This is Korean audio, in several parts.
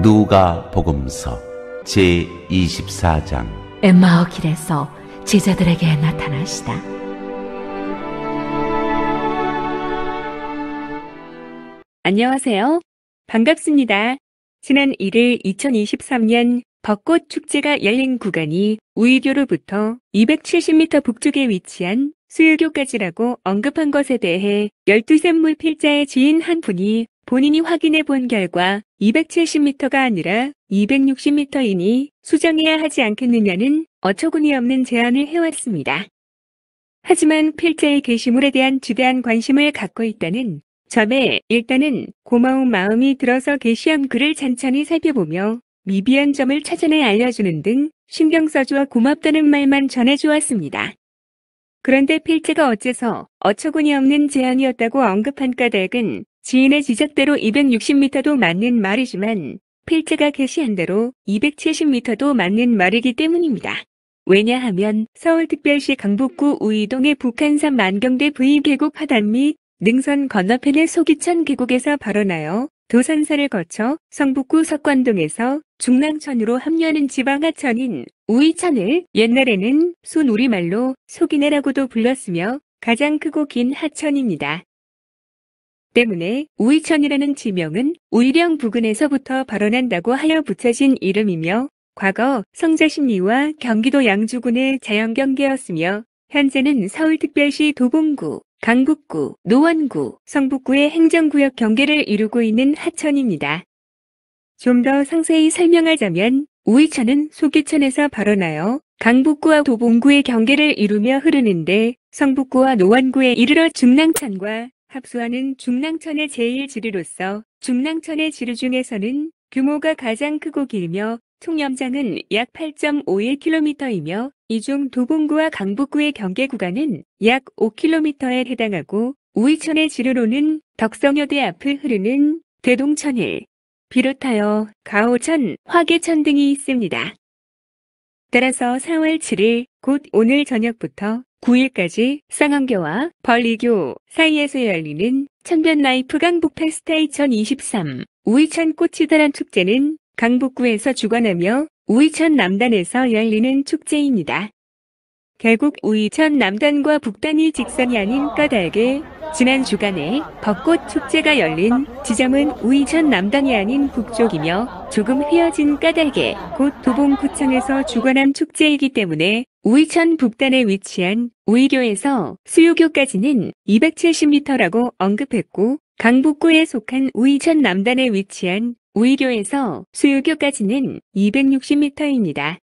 누가복음서 제24장. 엠마오 길에서 제자들에게 나타나시다. 안녕하세요. 반갑습니다. 지난 1일 2023년 벚꽃 축제가 열린 구간이 우이교로부터 270m 북쪽에 위치한 수유교까지라고 언급한 것에 대해 12샘물 필자의 지인 한 분이 본인이 확인해 본 결과 270m가 아니라 260m이니 수정해야 하지 않겠느냐는 어처구니 없는 제안을 해왔습니다. 하지만 필자의 게시물에 대한 주대한 관심을 갖고 있다는 점에 일단은 고마운 마음이 들어서 게시한 글을 찬찬히 살펴보며 미비한 점을 찾아내 알려주는 등 신경 써주어 고맙다는 말만 전해주었습니다. 그런데 필자가 어째서 어처구니 없는 제안이었다고 언급한 까닭은 지인의 지적대로 260m도 맞는 말이지만 필자가 게시한 대로 270m도 맞는 말이기 때문입니다. 왜냐하면 서울특별시 강북구 우이동의 북한산 만경대 V계곡 하단 및 능선 건너편의 소기천 계곡에서 발원하여 도산사를 거쳐 성북구 석관동에서 중랑천으로 합류하는 지방하천인 우이천을 옛날에는 순우리말로 소기내라고도 불렀으며 가장 크고 긴 하천입니다. 때문에 우이천이라는 지명은 우이령 부근에서부터 발원한다고 하여 붙여진 이름이며 과거 성자신리와 경기도 양주군의 자연경계였으며 현재는 서울특별시 도봉구, 강북구, 노원구, 성북구의 행정구역 경계를 이루고 있는 하천입니다. 좀 더 상세히 설명하자면 우이천은 소기천에서 발원하여 강북구와 도봉구의 경계를 이루며 흐르는데 성북구와 노원구에 이르러 중랑천과 합수하는 중랑천의 제1지류로서 중랑천의 지류 중에서는 규모가 가장 크고 길며 총 연장은 약 8.51km이며 이 중 도봉구와 강북구의 경계 구간은 약 5km에 해당하고 우이천의 지류로는 덕성여대 앞을 흐르는 대동천을 비롯하여 가오천, 화계천 등이 있습니다. 따라서 4월 7일 곧 오늘 저녁부터 9일까지 쌍안교와 벌리교 사이에서 열리는 천변라이프 강북 페스타 2023 우이천 꽃이 달한 축제는 강북구에서 주관하며 우이천 남단에서 열리는 축제입니다. 결국 우이천 남단과 북단이 직선이 아닌 까닭에 지난 주간에 벚꽃 축제가 열린 지점은 우이천 남단이 아닌 북쪽이며 조금 휘어진 까닭에 곧 도봉구청에서 주관한 축제이기 때문에 우이천 북단에 위치한 우이교에서 수유교까지는 270m라고 언급했고 강북구에 속한 우이천 남단에 위치한 우이교에서 수유교까지는 260m입니다.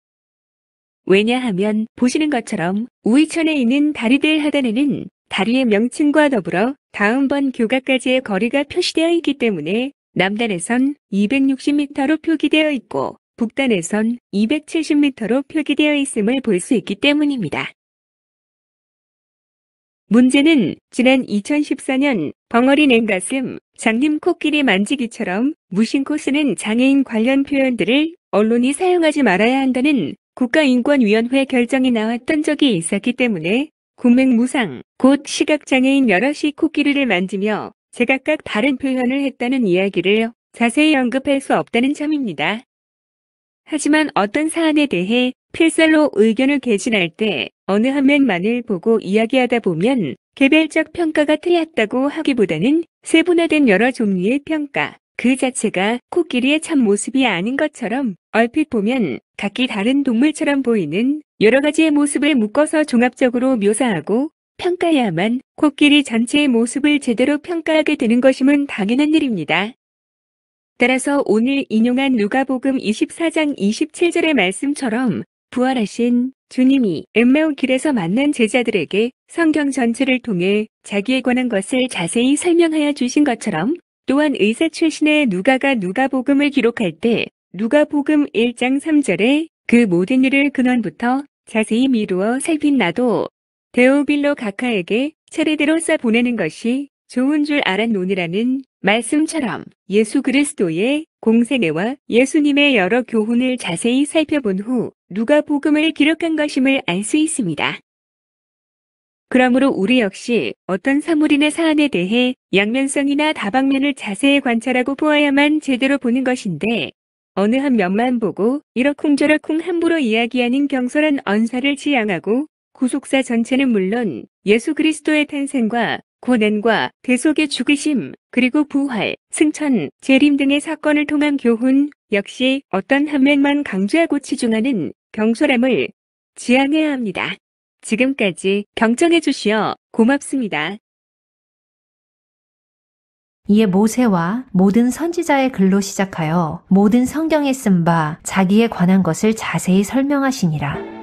왜냐하면 보시는 것처럼 우이천에 있는 다리들 하단에는 다리의 명칭과 더불어 다음번 교가까지의 거리가 표시되어 있기 때문에 남단에선 260m로 표기되어 있고 북단에선 270m로 표기되어 있음을 볼 수 있기 때문입니다. 문제는 지난 2014년 벙어리 냉가슴, 장님 코끼리 만지기처럼 무심코 쓰는 장애인 관련 표현들을 언론이 사용하지 말아야 한다는 국가인권위원회 결정이 나왔던 적이 있었기 때문에 국맹무상, 곧 시각장애인 여럿이 코끼리를 만지며 제각각 다른 표현을 했다는 이야기를 자세히 언급할 수 없다는 점입니다. 하지만 어떤 사안에 대해 필살로 의견을 개진할 때 어느 한 면만을 보고 이야기하다 보면 개별적 평가가 틀렸다고 하기보다는 세분화된 여러 종류의 평가, 그 자체가 코끼리의 참모습이 아닌 것처럼 얼핏 보면 각기 다른 동물처럼 보이는 여러 가지의 모습을 묶어서 종합적으로 묘사하고 평가해야만 코끼리 전체의 모습을 제대로 평가하게 되는 것임은 당연한 일입니다. 따라서 오늘 인용한 누가복음 24장 27절의 말씀처럼 부활하신 주님이 엠마오 길에서 만난 제자들에게 성경 전체를 통해 자기에 관한 것을 자세히 설명하여 주신 것처럼 또한 의사 출신의 누가가 누가복음을 기록할 때 누가복음 1장 3절에 그 모든 일을 근원부터 자세히 미루어 살핀 나도 데오빌로 각하에게 차례대로 써보내는 것이 좋은 줄 알았노니라는 말씀처럼 예수 그리스도의 공생애와 예수님의 여러 교훈을 자세히 살펴본 후 누가복음을 기록한 것임을 알 수 있습니다. 그러므로 우리 역시 어떤 사물이나 사안에 대해 양면성이나 다방면을 자세히 관찰하고 보아야만 제대로 보는 것인데 어느 한 면만 보고 이러쿵저러쿵 함부로 이야기하는 경솔한 언사를 지향하고 구속사 전체는 물론 예수 그리스도의 탄생과 고난과 대속의 죽으심, 그리고 부활, 승천, 재림 등의 사건을 통한 교훈 역시 어떤 한 면만 강조하고 치중하는 경솔함을 지양해야 합니다. 지금까지 경청해 주시어 고맙습니다. 이에 모세와 모든 선지자의 글로 시작하여 모든 성경에 쓴 바 자기에 관한 것을 자세히 설명하시니라.